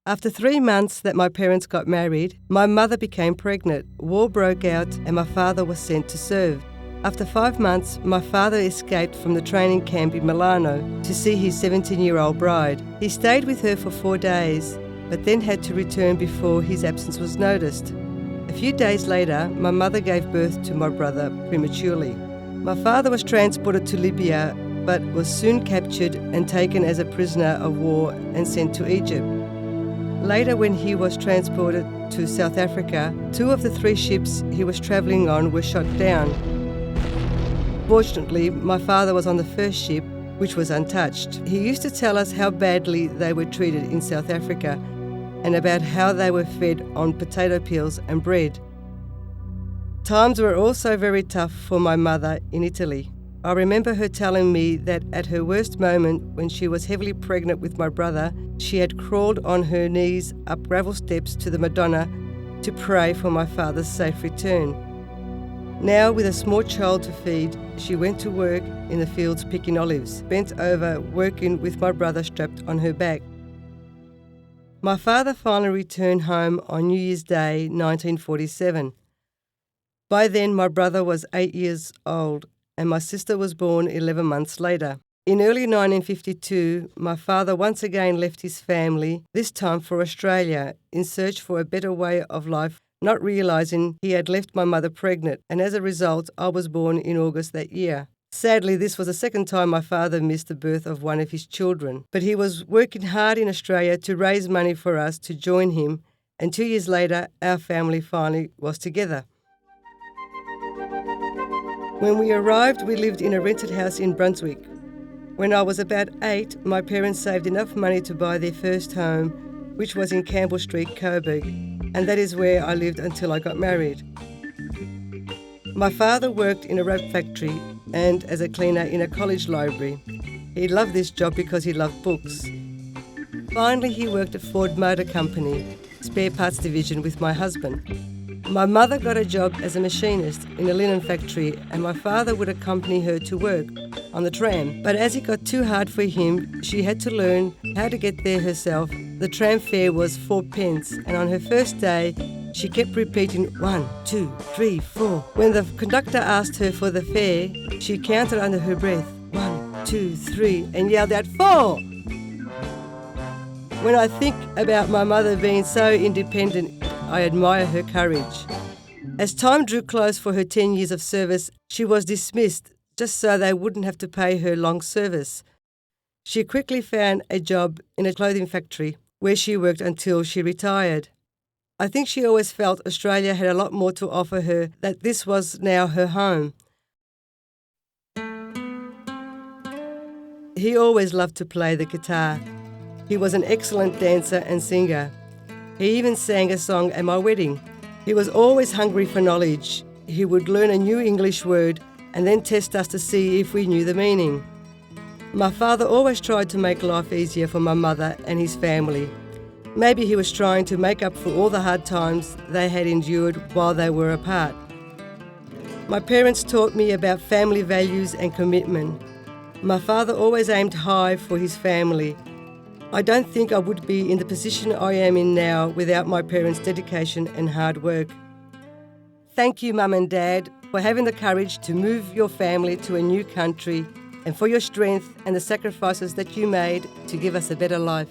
After 3 months that my parents got married, my mother became pregnant, war broke out, and my father was sent to serve. After 5 months, my father escaped from the training camp in Milano to see his 17-year-old bride. He stayed with her for 4 days, but then had to return before his absence was noticed. A few days later, my mother gave birth to my brother prematurely. My father was transported to Libya, but was soon captured and taken as a prisoner of war and sent to Egypt. Later, when he was transported to South Africa, 2 of the 3 ships he was travelling on were shot down. Fortunately, my father was on the first ship, which was untouched. He used to tell us how badly they were treated in South Africa and about how they were fed on potato peels and bread. Times were also very tough for my mother in Italy. I remember her telling me that at her worst moment, when she was heavily pregnant with my brother, she had crawled on her knees up gravel steps to the Madonna to pray for my father's safe return. Now, with a small child to feed, she went to work in the fields picking olives, bent over working with my brother strapped on her back. My father finally returned home on New Year's Day, 1947. By then, my brother was 8 years old, and my sister was born 11 months later. In early 1952, my father once again left his family, this time for Australia, in search for a better way of life, not realising he had left my mother pregnant, and as a result, I was born in August that year. Sadly, this was the second time my father missed the birth of one of his children, but he was working hard in Australia to raise money for us to join him, and 2 years later, our family finally was together. When we arrived, we lived in a rented house in Brunswick. When I was about 8, my parents saved enough money to buy their first home, which was in Campbell Street, Coburg, and that is where I lived until I got married. My father worked in a rope factory and as a cleaner in a college library. He loved this job because he loved books. Finally, he worked at Ford Motor Company, spare parts division, with my husband. My mother got a job as a machinist in a linen factory, and my father would accompany her to work on the tram. But as it got too hard for him, she had to learn how to get there herself. The tram fare was 4 pence, and on her first day, she kept repeating 1, 2, 3, 4. When the conductor asked her for the fare, she counted under her breath 1, 2, 3, and yelled out 4. When I think about my mother being so independent, I admire her courage. As time drew close for her 10 years of service, she was dismissed just so they wouldn't have to pay her long service. She quickly found a job in a clothing factory where she worked until she retired. I think she always felt Australia had a lot more to offer her, that this was now her home. He always loved to play the guitar. He was an excellent dancer and singer. He even sang a song at my wedding. He was always hungry for knowledge. He would learn a new English word and then test us to see if we knew the meaning. My father always tried to make life easier for my mother and his family. Maybe he was trying to make up for all the hard times they had endured while they were apart. My parents taught me about family values and commitment. My father always aimed high for his family. I don't think I would be in the position I am in now without my parents' dedication and hard work. Thank you, Mum and Dad, for having the courage to move your family to a new country and for your strength and the sacrifices that you made to give us a better life.